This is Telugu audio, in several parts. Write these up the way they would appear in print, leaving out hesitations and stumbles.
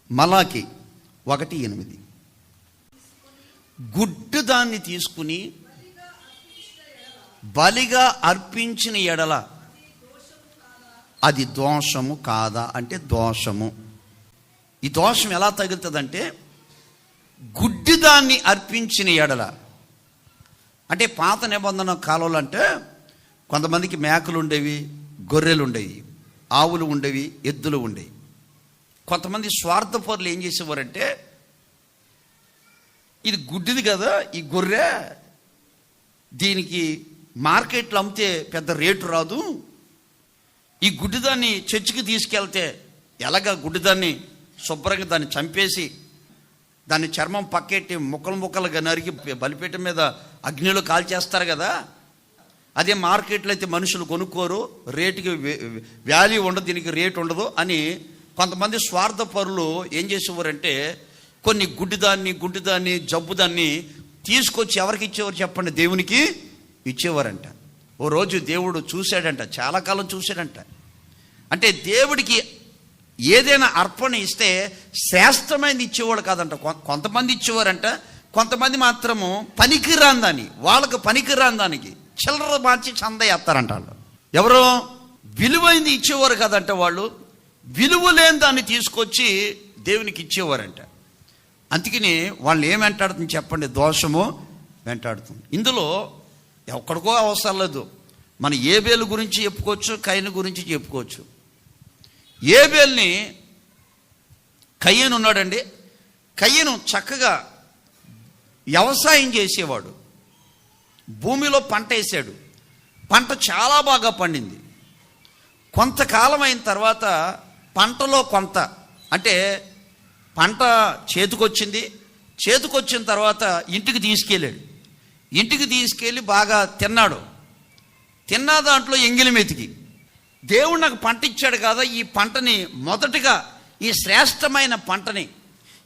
మలాకి 1:8. గుడ్డు దాన్ని తీసుకుని బలిగా అర్పించిన ఎడల అది దోషము కాదా అంటే దోషము. ఈ దోషం ఎలా తగులుతుందంటే, గుడ్డి దాన్ని అర్పించిన ఎడల అంటే పాత నిబంధన కాలంలో అంటే కొంతమందికి మేకలు ఉండేవి, గొర్రెలు ఉండేవి, ఆవులు ఉండేవి, ఎద్దులు ఉండేవి. కొంతమంది స్వార్థపరులు ఏం చేసేవారంటే, ఇది గుడ్డిది కదా ఈ గొర్రె, దీనికి మార్కెట్లో అమ్మితే పెద్ద రేటు రాదు, ఈ గుడ్డిదాన్ని చర్చికి తీసుకెళ్తే ఎలాగా గుడ్డిదాన్ని శుభ్రంగా దాన్ని చంపేసి దాన్ని చర్మం పక్కెట్టి ముక్కలుగా నరికి బలిపీఠం మీద అగ్నిలో కాల్చేస్తారు కదా, అదే మార్కెట్లో అయితే మనుషులు కొనుక్కోరు, రేటుకి వాల్యూ ఉండదు, దీనికి రేటు ఉండదు అని కొంతమంది స్వార్థపరులు ఏం చేసేవారంటే కొన్ని గుడ్డిదాన్ని జబ్బుదాన్ని తీసుకొచ్చి ఎవరికి ఇచ్చేవారు చెప్పండి? దేవునికి ఇచ్చేవారంట. ఓ రోజు దేవుడు చూశాడంట, చాలా కాలం చూశాడంట. అంటే దేవుడికి ఏదైనా అర్పణ ఇస్తే శ్రేష్టమైనది ఇచ్చేవాడు కాదంట. కొంతమంది ఇచ్చేవారంట, కొంతమంది మాత్రము పనికిరాని దాన్ని, వాళ్ళకు పనికిరాని దానికి చిల్లర మార్చి చంద ఎత్తారంట. వాళ్ళు ఎవరో విలువైంది ఇచ్చేవారు కాదంట, వాళ్ళు విలువ లేని దాన్ని తీసుకొచ్చి దేవునికి ఇచ్చేవారంట. అందుకని వాళ్ళు ఏం వెంటాడుతుంది చెప్పండి? దోషము వెంటాడుతుంది. ఇందులో ఎక్కడికో అవసరం లేదు, మన ఏబేలు గురించి చెప్పుకోవచ్చు, కయను గురించి చెప్పుకోవచ్చు. ఏబేల్ని కయ్యను ఉన్నాడండి. కయ్యను చక్కగా వ్యవసాయం చేసేవాడు, భూమిలో పంట వేసాడు, పంట చాలా బాగా పండింది. కొంతకాలం అయిన తర్వాత పంటలో కొంత అంటే పంట చేతికొచ్చిన తర్వాత ఇంటికి తీసుకెళ్ళాడు. ఇంటికి తీసుకెళ్ళి బాగా తిన్నాడు. తిన్న దాంట్లో ఎంగిలి మెతికి, దేవుడు నాకు పంట ఇచ్చాడు కదా, ఈ పంటని మొదటగా ఈ శ్రేష్టమైన పంటని,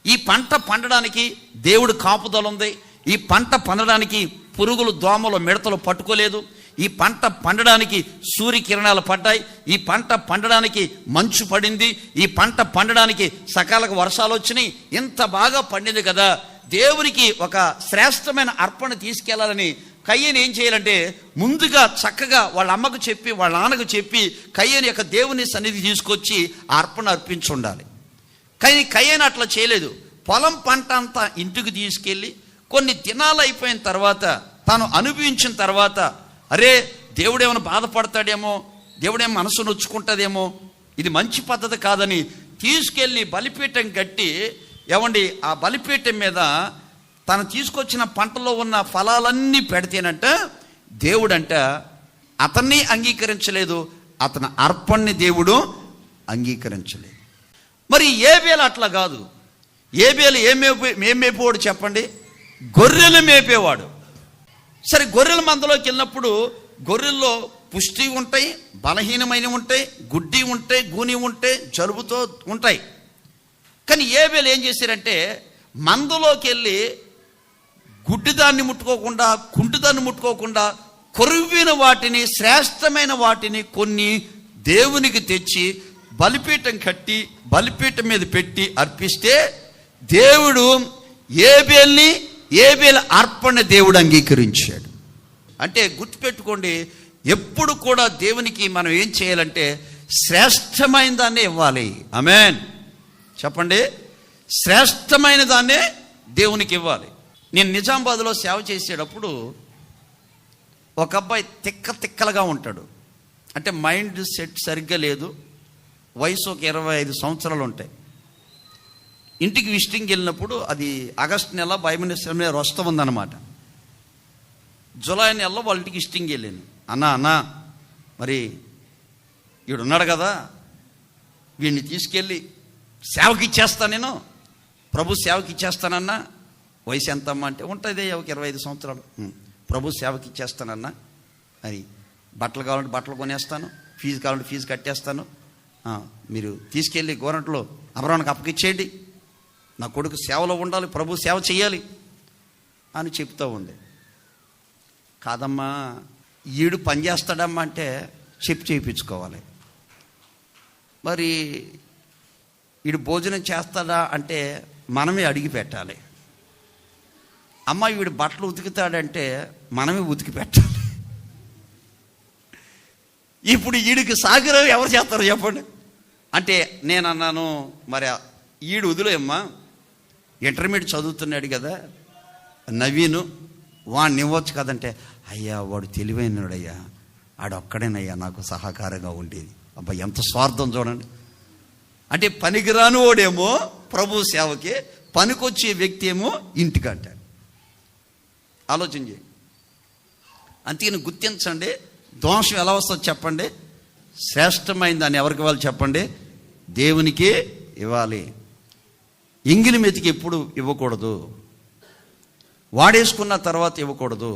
ఈ పంట పండడానికి దేవుడు కాపుదల ఉంది, ఈ పంట పండడానికి పురుగులు దోమలు మిడతలు పట్టుకోలేదు, ఈ పంట పండడానికి సూర్యకిరణాలు పడ్డాయి, ఈ పంట పండడానికి మంచు పడింది, ఈ పంట పండడానికి సకాలకు వర్షాలు వచ్చినాయి, ఇంత బాగా పండింది కదా, దేవునికి ఒక శ్రేష్టమైన అర్పణ తీసుకెళ్లాలని కయ్యను ఏం చేయాలంటే ముందుగా చక్కగా వాళ్ళ అమ్మకు చెప్పి వాళ్ళ నాన్నకు చెప్పి కయ్యను యొక్క దేవుని సన్నిధి తీసుకొచ్చి ఆ అర్పణ అర్పించి ఉండాలి. కానీ కయ్యను అట్లా చేయలేదు. పొలం పంట అంతా ఇంటికి తీసుకెళ్ళి కొన్ని దినాలు అయిపోయిన తర్వాత తాను అనుభవించిన తర్వాత, అరే దేవుడేమైనా బాధపడతాడేమో, దేవుడేమో మనసు నొచ్చుకుంటుందేమో, ఇది మంచి పద్ధతి కాదని తీసుకెళ్ళి బలిపీఠం కట్టి, ఏమండి ఆ బలిపీఠం మీద తను తీసుకొచ్చిన పంటలో ఉన్న ఫలాలన్నీ పెడితేనంట దేవుడంట అతన్ని అంగీకరించలేదు, అతని అర్పణని దేవుడు అంగీకరించలేదు. మరి ఏబేలు అట్లా కాదు. ఏబేలు ఏం మేపేవాడు చెప్పండి? గొర్రెలు మేపేవాడు. సరే, గొర్రెల మందలోకి వెళ్ళినప్పుడు గొర్రెల్లో పుష్టి ఉంటాయి, బలహీనమైనవి ఉంటాయి, గుడ్డి ఉంటాయి, గూని ఉంటాయి, జలుబుతో ఉంటాయి. కానీ ఏబేలు ఏం చేశారంటే మందలోకి వెళ్ళి గుడ్డిదాన్ని ముట్టుకోకుండా, కుంటిదాన్ని ముట్టుకోకుండా కొరువిన వాటిని, శ్రేష్టమైన వాటిని కొన్ని దేవునికి తెచ్చి బలిపీఠం కట్టి బలిపీఠం మీద పెట్టి అర్పిస్తే దేవుడు ఏబేలు అర్పణ దేవుడు అంగీకరించాడు. అంటే గుర్తుపెట్టుకోండి, ఎప్పుడు కూడా దేవునికి మనం ఏం చేయాలంటే శ్రేష్టమైన దాన్నే ఇవ్వాలి. ఆమేన్ చెప్పండి. శ్రేష్టమైన దాన్నే దేవునికి ఇవ్వాలి. నేను నిజామాబాద్లో సేవ చేసేటప్పుడు ఒక అబ్బాయి తిక్కలుగా ఉంటాడు. అంటే మైండ్ సెట్ సరిగ్గా లేదు, వయసు ఒక 25 సంవత్సరాలు ఉంటాయి. ఇంటికి విజిటింగ్కి వెళ్ళినప్పుడు, అది ఆగస్టు నెల బైబిల్ వస్తూ ఉందన్నమాట. జూలై నెలలో వాళ్ళ ఇంటికి విజిటింగ్కి వెళ్ళాను. అన్నా మరి వీడున్నాడు కదా, వీడిని తీసుకెళ్ళి సేవకి ఇచ్చేస్తాను, నేను ప్రభు సేవకి ఇచ్చేస్తానన్నా. వయసు ఎంతమ్మా అంటే ఉంటుంది ఒక 25 సంవత్సరాలు. ప్రభు సేవకి ఇచ్చేస్తానన్నా అని, బట్టలు కావాలంటే బట్టలు కొనేస్తాను, ఫీజు కావాలంటే ఫీజు కట్టేస్తాను, మీరు తీసుకెళ్ళి గవర్నమెంట్లో అమరానికి అప్పగిచ్చేయండి, నా కొడుకు సేవలో ఉండాలి, ప్రభు సేవ చేయాలి అని చెప్తూ ఉంది. కాదమ్మా, ఈడు పని చేస్తాడమ్మా అంటే చెప్పి చేయించుకోవాలి. మరి వీడు భోజనం చేస్తాడా అంటే మనమే అడిగి పెట్టాలి. అమ్మ వీడు బట్టలు ఉతుకుతాడంటే మనమే ఉతికి పెట్టాలి. ఇప్పుడు వీడికి సాగరం ఎవరు చేస్తారు చెప్పండి? అంటే నేను అన్నాను, మరి ఈడు వదిలేమ్మా, ఇంటర్మీడియట్ చదువుతున్నాడు కదా నవీను, వాడిని ఇవ్వచ్చు కదంటే, అయ్యా వాడు తెలివైనడయ్యా, ఆడొక్కడేనయ్యా నాకు సహకారంగా ఉండేది. అబ్బా ఎంత స్వార్థం చూడండి. అంటే పనికిరాని వాడేమో ప్రభు సేవకి, పనికొచ్చే వ్యక్తి ఏమో ఇంటికి అంటాడు. ఆలోచన చేయండి. అందుకని గుర్తించండి, దోషం ఎలా వస్తుందో చెప్పండి. శ్రేష్టమైన దాన్ని ఎవరికి ఇవ్వాలి చెప్పండి? దేవునికి ఇవ్వాలి. ఎంగిలి మెతికి ఎప్పుడు ఇవ్వకూడదు, వాడేసుకున్న తర్వాత ఇవ్వకూడదు.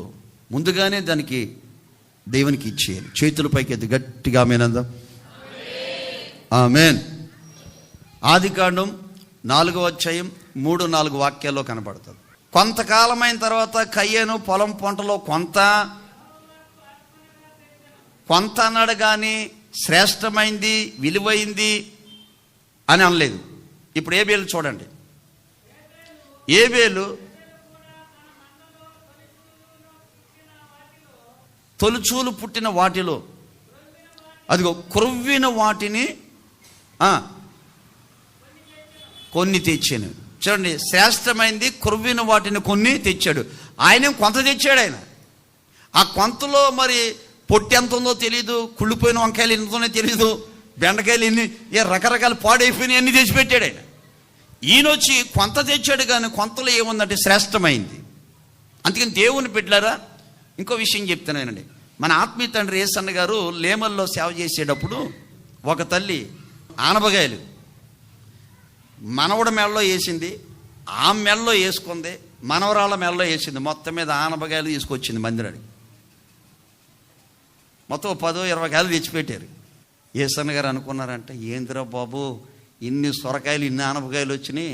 ముందుగానే దానికి దేవునికి ఇచ్చేయాలి. చేతుల పైకి ఎత్తి గట్టిగా ఆమేనందాం. ఆమేన్. ఆదికాండం 4వ అధ్యాయం 3-4 వాక్యాల్లో కనబడుతుంది. కొంతకాలమైన తర్వాత కయ్యను పొలం పంటలో కొంత అన్నాడు కానీ శ్రేష్టమైంది విలువైంది అని అనలేదు. ఇప్పుడు ఏబేలు చూడండి. ఏబేలు తొలుచూలు పుట్టిన వాటిలో అదిగో క్రొవ్విన వాటిని కొన్ని తెచ్చాను. చూడండి, శ్రేష్టమైంది క్రొవ్విన వాటిని కొన్ని తెచ్చాడు. ఆయన కొంత తెచ్చాడు. ఆయన ఆ కొంతలో మరి పొట్టి ఎంత ఉందో తెలియదు, కుళ్ళిపోయిన వంకాయలు ఎంత ఉందో తెలియదు, బెండకాయలు ఎన్ని రకరకాల పాడైపోయినాయి అన్ని తెచ్చిపెట్టాడు ఆయన. ఈయనొచ్చి కొంత తెచ్చాడు కానీ కొంతలో ఏముందంటే శ్రేష్టమైంది. అందుకని దేవుని బిడ్డలారా, ఇంకో విషయం చెప్తున్నానండి. మన ఆత్మీయ తండ్రి యేసన్న గారు లేమల్లో సేవ చేసేటప్పుడు ఒక తల్లి ఆనపకాయలు మనవడ మెడలో వేసింది, ఆ మెడలో వేసుకుంది, మనవరాళ్ళ మెడలో వేసింది. మొత్తం మీద ఆనపకాయలు తీసుకొచ్చింది మందిరానికి. మొత్తం 10-20 కాయలు తెచ్చిపెట్టారు. యేసన్న గారు అనుకున్నారంట, ఏందిరా బాబు ఇన్ని సొరకాయలు ఇన్ని ఆనపకాయలు వచ్చినాయి,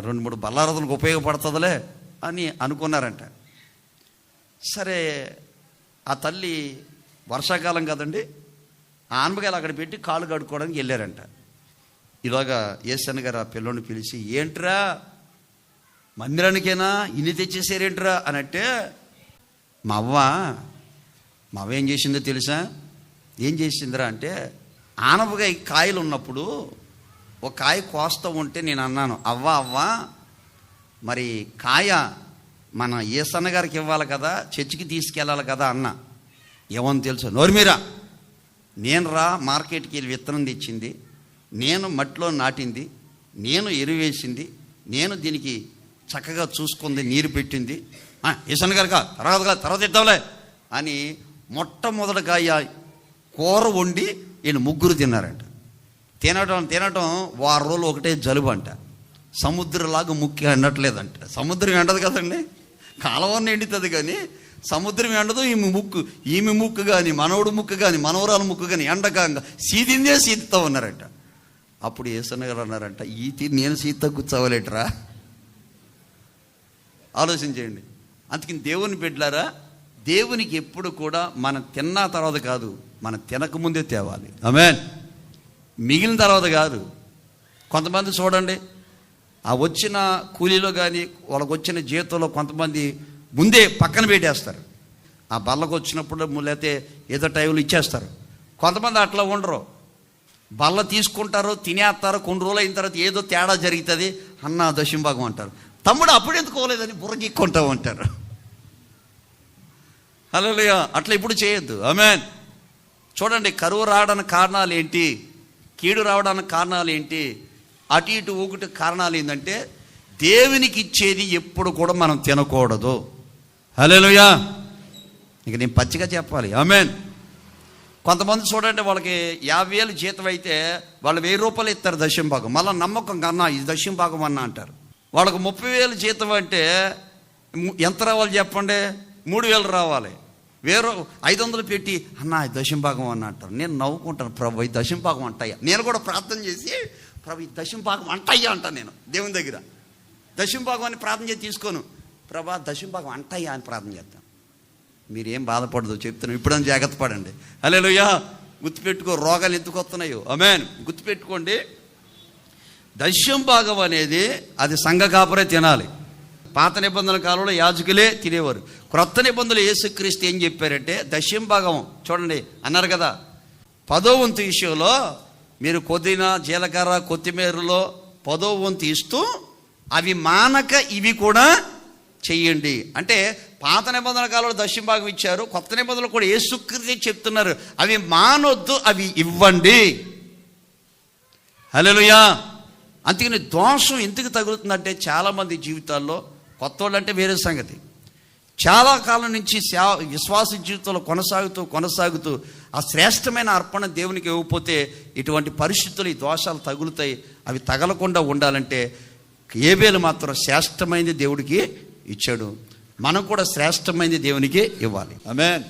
2-3 బల్లారదులకు ఉపయోగపడుతుందిలే అని అనుకున్నారంట. సరే, ఆ తల్లి వర్షాకాలం కదండి, ఆ ఆనపకాయలు అక్కడ పెట్టి కాళ్ళు కడుక్కోవడానికి వెళ్ళారంట. ఇలాగా యేసన్న గారు ఆ పిల్లోని పిలిచి, ఏంట్రా మందిరానికేనా ఇన్ని తెచ్చేసారేంట్రా అని అంటే, మా అవ్వ ఏం చేసిందో తెలుసా? ఏం చేసిందిరా అంటే, ఆనపకాయ కాయలు ఉన్నప్పుడు ఒక కాయ కోస్తూ ఉంటే నేను అన్నాను, అవ్వ మరి కాయ మన యేసన్న గారికి ఇవ్వాలి కదా, చర్చికి తీసుకెళ్ళాలి కదా అన్న. ఏమని తెలుసు? నోరుమీరా, నేను మార్కెట్కి వెళ్ళి విత్తనం తెచ్చింది, నేను మట్టిలో నాటింది, నేను ఎరువేసింది, నేను దీనికి చక్కగా చూసుకుంది, నీరు పెట్టింది. యేసన్న గారు తర్వాత ఇద్దాంలే అని మొట్టమొదటిగా కూర వండి ఈయన 3 తిన్నారంట. తినటం వారం రోజులు ఒకటే జలుబు అంట. సముద్రంలాగా ముక్కి ఎండట్లేదంట. సముద్రం ఎండదు కదండి, కాలువన్న ఎండుతుంది కానీ సముద్రం ఎండదు. ఈమె ముక్కు కానీ మనవడు ముక్కు కానీ మనవరాల ముక్కు కానీ ఎండకంగా సీదిందే సీదుతూ ఉన్నారంట. అప్పుడు యేసన్న గారు అన్నారంట, ఈ తీరు నేను సీత కూర్చోవలేట్రా. ఆలోచించేయండి. అందుకని దేవుని బిడ్డలారా, దేవునికి ఎప్పుడు కూడా మనం తిన్న తర్వాత కాదు, మనం తినకముందే తేవాలి. ఆమేన్. మిగిలిన తర్వాత కాదు. కొంతమంది చూడండి, ఆ వచ్చిన కూలీలో కానీ వాళ్ళకు వచ్చిన జీతంలో కొంతమంది ముందే పక్కన పెట్టేస్తారు. ఆ బల్లకు వచ్చినప్పుడు లేకపోతే ఏదో టైంలో ఇచ్చేస్తారు. కొంతమంది అట్లా ఉండరు, బల్ల తీసుకుంటారు, తినేస్తారు. కొన్ని రోజులు అయిన తర్వాత ఏదో తేడా జరుగుతుంది, అన్న దశంభాగం అంటారు. తమ్ముడు అప్పుడు ఎందుకోలేదని బుర్రగిక్కుంటూ ఉంటారు. హల్లెలూయా. అట్లా ఇప్పుడు చేయొద్దు. ఆమేన్. చూడండి, కరువు రావడానికి కారణాలు ఏంటి, కీడు రావడానికి కారణాలు ఏంటి, అటు ఇటు ఊగుట కారణాలు ఏంటంటే, దేవునికి ఇచ్చేది ఎప్పుడు కూడా మనం తినకూడదు. హల్లెలూయా. ఇక నేను పచ్చిగా చెప్పాలి. ఆమేన్. కొంతమంది చూడండి, వాళ్ళకి 50,000 జీతం అయితే వాళ్ళు 1000 రూపాయలు ఇస్తారు దశంభాగం. మళ్ళీ నమ్మకంగా అన్న ఇది దశంభాగం అన్న అంటారు. వాళ్ళకు 30,000 జీతం అంటే ఎంత రావాలి చెప్పండి? 3,000 రావాలి. 500 పెట్టి అన్న దశంభాగం అన్న అంటారు. నేను నవ్వుకుంటాను, ప్రభు ఈ దశంభాగం అంటయ్యా. నేను కూడా ప్రార్థన చేసి, ప్రభు ఈ దశంభాగం అంటయ్యా అంటాను. నేను దేవుని దగ్గర దశంభాగం అని ప్రార్థన చేసి తీసుకోను, ప్రభా దశంభాగం అంటయ్యా అని ప్రార్థన చేస్తాను. మీరేం బాధపడదు చెప్తున్నాను, ఇప్పుడని జాగ్రత్త పడండి. హల్లెలూయా. గుర్తుపెట్టుకో, రోగాలు ఎందుకు వస్తున్నాయో. ఆమేన్. గుర్తుపెట్టుకోండి, దశమ భాగం అనేది అది సంఘ కాపరే తినాలి. పాత నిబంధనల కాలంలో యాజకులే తినేవారు. క్రొత్త నిబంధనలు యేసుక్రీస్తు ఏం చెప్పారంటే దశమ భాగం చూడండి అన్నారు కదా. 10వ వంతు విషయంలో మీరు పుదీనా, జీలకర్ర, కొత్తిమీరలో 10వ వంతు ఇస్తూ అవి మానక ఇవి కూడా చెయ్యండి. అంటే పాత నిబంధనల కాలంలో దశమ భాగం ఇచ్చారు, కొత్త నిబంధనలు కూడా యేసుక్రీస్తు చెప్తున్నారు అవి మానొద్దు, అవి ఇవ్వండి. హల్లెలూయా. అందుకని దోషం ఎందుకు తగులుతుందంటే చాలామంది జీవితాల్లో, కొత్త వాళ్ళు అంటే వేరే సంగతి, చాలా కాలం నుంచి విశ్వాస జీవితంలో కొనసాగుతూ ఆ శ్రేష్టమైన అర్పణ దేవునికి ఇవ్వకపోతే ఇటువంటి పరిస్థితులు, ఈ దోషాలు తగులుతాయి. అవి తగలకుండా ఉండాలంటే ఏబేలు మాత్రం శ్రేష్టమైనది దేవుడికి ఇచ్చాడు, మనం కూడా శ్రేష్టమైనది దేవునికి ఇవ్వాలి. ఆమేన్.